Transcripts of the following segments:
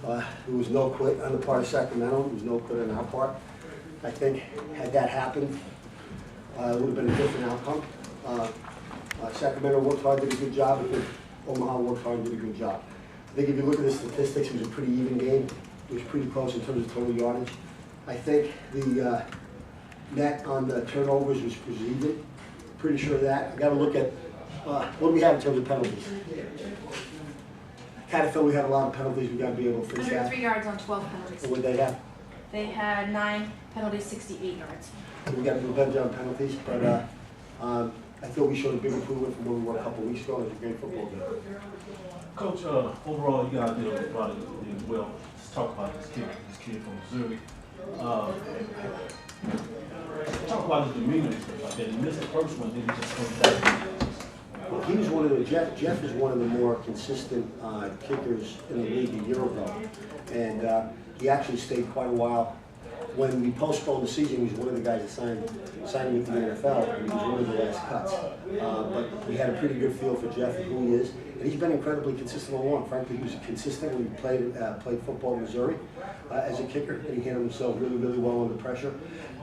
There was no quit on the part of Sacramento. There was no quit on our part. I think had that happened, it would have been a different outcome. Sacramento worked hard, did a good job. I think Omaha worked hard and did a good job. I think if you look at the statistics, it was a pretty even game. It was pretty close in terms of total yardage. I think the net on the turnovers was even. Pretty sure of that. I got to look at what do we have in terms of penalties. I kind of feel we have a lot of penalties. We got to be able to fix that. 103 yards on 12 penalties. What did they have? They had 9 penalties, 68 yards. So we got to do a better job on penalties, but I feel we showed a big improvement from where we were a couple of weeks ago. It was a great football game. Coach, overall, you guys did a lot of things well. Let's talk about this kid from Missouri. Talk about his demeanor and stuff like that. He missed the first one, then he just comes back. Well, he was one of the Jeff is one of the more consistent kickers in the league a year ago, and he actually stayed quite a while. When we postponed the season, he was one of the guys that signed with the NFL, and he was one of the last cuts. But we had a pretty good feel for Jeff and who he is, and he's been incredibly consistent all along. Frankly, he was consistent when he played football in Missouri as a kicker, and he handled himself really, really well under pressure.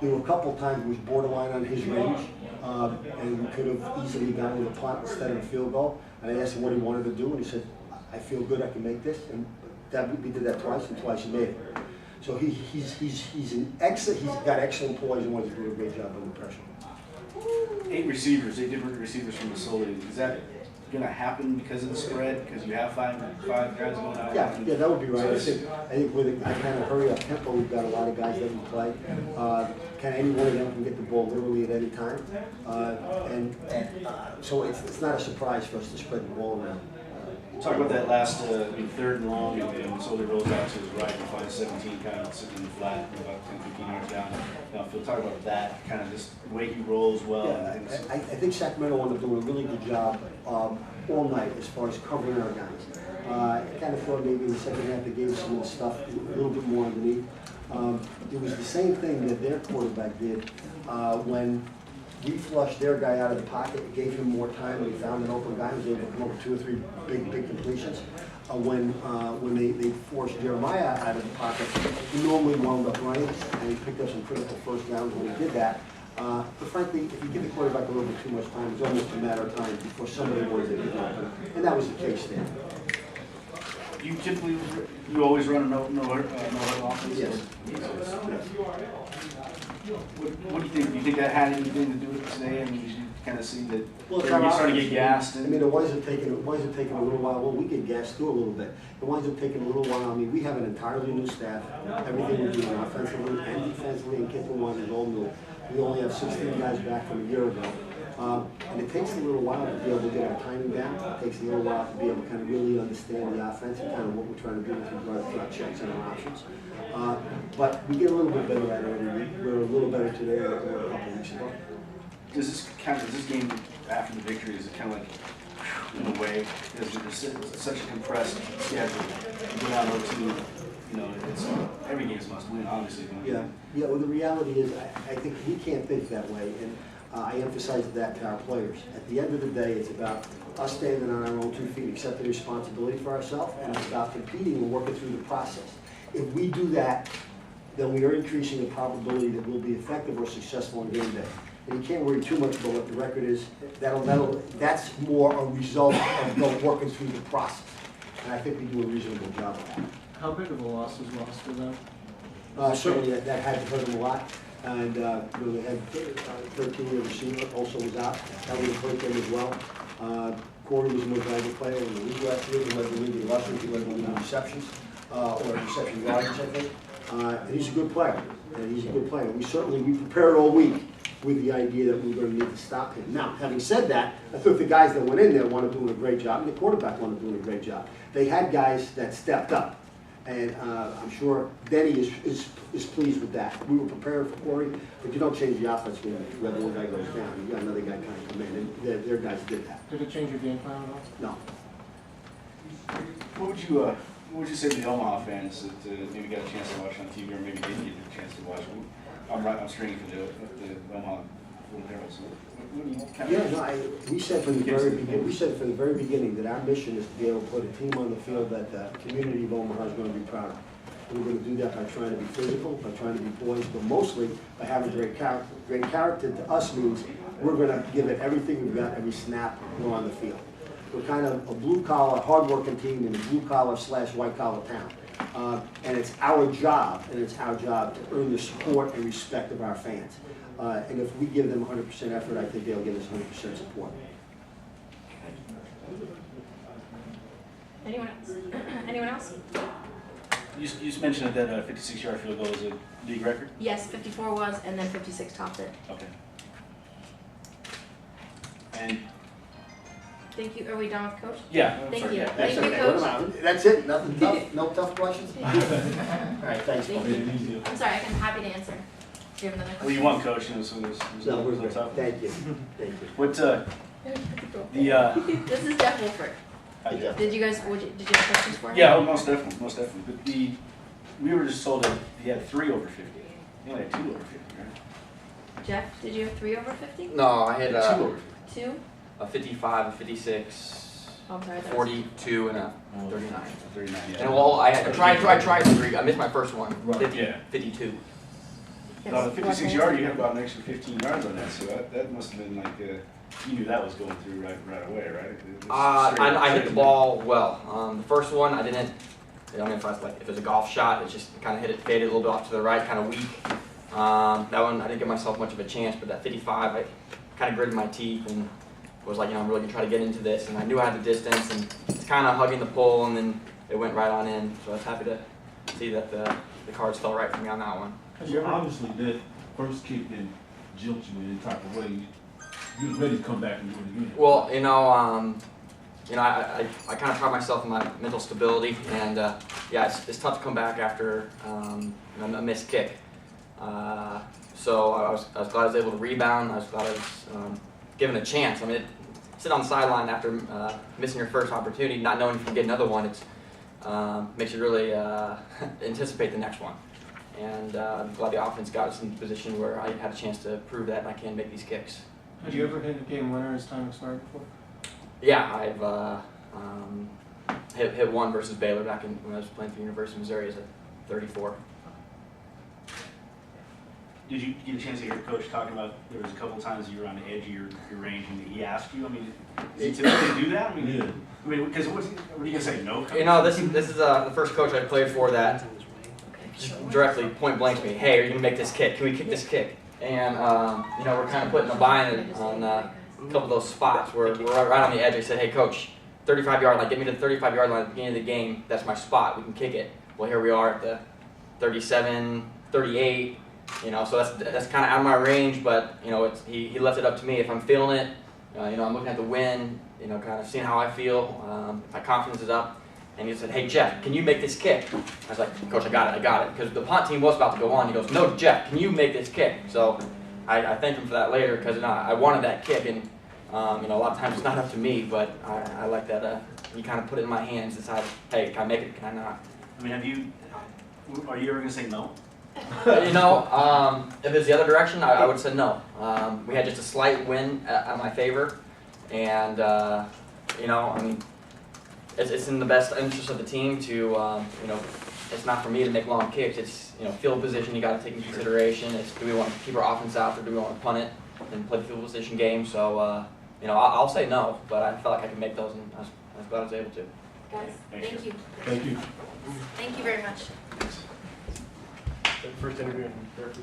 There were a couple of times he was borderline on his range, and we could have easily gone with a punt instead of a field goal. And I asked him what he wanted to do, and he said, "I feel good, I can make this." And we did that twice, and twice he made it. So he's an excellent. He's got excellent poise and wants to do a great job under pressure. 8 receivers, 8 different receivers from the facility. Is that going to happen because of the spread? Because you have five guys going out? Yeah, that would be right. I think with a kind of hurry up tempo, we've got a lot of guys that can play. Kind of any one of them can get the ball literally at any time, so it's not a surprise for us to spread the ball around. Talk about that last 3rd and long, and Soldier rolls out to his right and finds 17 kind of sitting in the flat, about 10, 15 yards downfield. Talk about that, kind of just the way he rolls well. Yeah, I think Sacramento wound up doing a really good job all night as far as covering our guys. I kind of thought maybe in the second half they gave us some of the stuff a little bit more underneath. It was the same thing that their quarterback did when we flushed their guy out of the pocket. It gave him more time. We found an open guy. He was able to come up with 2 or 3 big completions. When they forced Jeremiah out of the pocket, he normally wound up running, and he picked up some critical first downs when he did that. But frankly, if you give the quarterback a little bit too much time, it's almost a matter of time before somebody wants to get open, and that was the case there. You always run a no-hurt offense? Yes. What do you think? Do you think that had anything to do with it today? I mean, you kind of see that well, you're starting to get gassed. I mean, it winds up taking a little while. Well, we get gassed too a little bit. It winds up taking a little while. I mean, we have an entirely new staff. Everything we're doing offensively and defensively and kicking one is all new. We only have 16 guys back from a year ago. And it takes a little while to be able to get our timing down. It takes a little while to be able to kind of really understand the offense and kind of what we're trying to do with regards to our checks and our options. But we get a little bit better at it every week. We're a little better today than we were a couple of weeks ago. Does this game after the victory, is it kind of like, in a way, because it's such a compressed schedule, you go down 0-2, it's every game is must win, obviously. Yeah. Well, the reality is, I think we can't think that way, and I emphasize that to our players. At the end of the day, it's about us standing on our own 2 feet, accepting responsibility for ourselves, and it's about competing and working through the process. If we do that, then we are increasing the probability that we'll be effective or successful on game day. And you can't worry too much about what the record is. That's more a result of working through the process. And I think we do a reasonable job of that. How big of a loss was lost for them? Certainly that had to hurt them a lot. And they had 13-year receiver also was out. That would have hurt them as well. Corey was the most valuable player in the league last year. He led the league in rushing. He led the league in receptions, or reception yardage, I think. And he's a good player. We prepared all week with the idea that we were going to need to stop him. Now, having said that, I thought the guys that went in there wanted doing a great job, and the quarterback wanted doing a great job. They had guys that stepped up, and I'm sure Denny is pleased with that. We were prepared for Corey, but you don't change the offense when one guy goes down. You got another guy kind of come in, and their guys did that. Did it change your game plan at all? No. What would you say to the Omaha fans that maybe got a chance to watch on TV, or maybe didn't get a chance to watch? I'm stringing for the Omaha Little Harold, so what do you kind Yeah, of? no, we said from the very beginning that our mission is to be able to put a team on the field that the community of Omaha is going to be proud of. We're going to do that by trying to be physical, by trying to be poised, but mostly by having great character. Great character to us means we're going to give it everything we've got every snap we're on the field. We're kind of a blue-collar, hard-working team in a blue-collar / white-collar town. And it's our job to earn the support and respect of our fans. And if we give them 100% effort, I think they'll give us 100% support. Anyone else? Anyone else? You just mentioned that 56-yard field goal is a league record? Yes, 54 was, and then 56 topped it. Okay. And, Thank you. Are we done with Coach? yeah. Thank sorry, you. yeah, Thank That's you, okay. What Coach. about- That's it? Nothing tough? No tough questions? All right, thanks, Thank Paul. Made it easier. I'm sorry, I'm happy to answer. Do you have another Well, question? you won, Coach, you know, so there's No, we're no good. tough. Thank you. Thank you. What, the, This is Jeff Wolford. hi, Jeff. Did you have questions for him? Yeah, oh, most definitely, most definitely. But we were just told that he had 3 over 50. He only had 2 over 50, right? Jeff, did you have 3 over 50? No, I had 2 over 50. 2? a 55, a 56, Oh, I'm sorry. that was- 42, and a 39. 39, yeah. And well, I tried 3. I missed my first one. Right. 50, Yeah. 52. Yes. No, the 56-yard, you had about an extra 15 yards on that, so that must have been like, you knew that was going through right away, right? It was straight up I hit the straight. ball well. The first one, I didn't. I mean, if it was a golf shot, it just kind of hit it, faded a little bit off to the right, kind of weak. That one, I didn't give myself much of a chance, but that 55, I kind of gritted my teeth and was like, I'm really gonna try to get into this. And I knew I had the distance, and it's kind of hugging the pole, and then it went right on in. So I was happy to see that the cards fell right for me on that one. So obviously that first kick didn't jilt you in any type of way. You was ready to come back and do it again. Well, I kind of pride myself in my mental stability, and yeah, it's tough to come back after a missed kick. So I was glad I was able to rebound. I was glad I was given a chance. I mean, sit on the sideline after missing your first opportunity, not knowing if you can get another one, it's makes you really anticipate the next one. And I'm glad the offense got us in a position where I had a chance to prove that I can make these kicks. Had you ever hit a game winner as time expired before? Yeah, I've hit one versus Baylor back when I was playing for University of Missouri as a 34. Did you get a chance to hear Coach talking about, there was a couple times you were on the edge of your range and he asked you, I mean, is he typically do that? Yeah. Because what are you gonna say, no? You know, this is the first coach I played for that just directly point blank me, hey, are you gonna make this kick? Can we kick this kick? And we're kind of putting a bind on a couple of those spots where we're right on the edge. I said, hey, Coach, 35-yard line, get me to the 35-yard line at the beginning of the game. That's my spot. We can kick it. Well, here we are at the 37, 38. So that's kind of out of my range, but he left it up to me. If I'm feeling it, I'm looking at the wind, kind of seeing how I feel. My confidence is up. And he said, hey, Jeff, can you make this kick? I was like, Coach, I got it. Because the punt team was about to go on. He goes, no, Jeff, can you make this kick? So I thanked him for that later because I wanted that kick. And, a lot of times it's not up to me, but I like that you kind of put it in my hands, decide, hey, can I make it, can I not? I mean, are you ever gonna say no? If it's the other direction, I would have said no. We had just a slight win on my favor. And, it's in the best interest of the team to, it's not for me to make long kicks. It's, field position you got to take into consideration. It's, do we want to keep our offense out or do we want to punt it and play the field position game? So, I'll say no, but I felt like I could make those, and I was glad I was able to. Guys, thank you. Thank you. Thank you very much. First interview in therapy.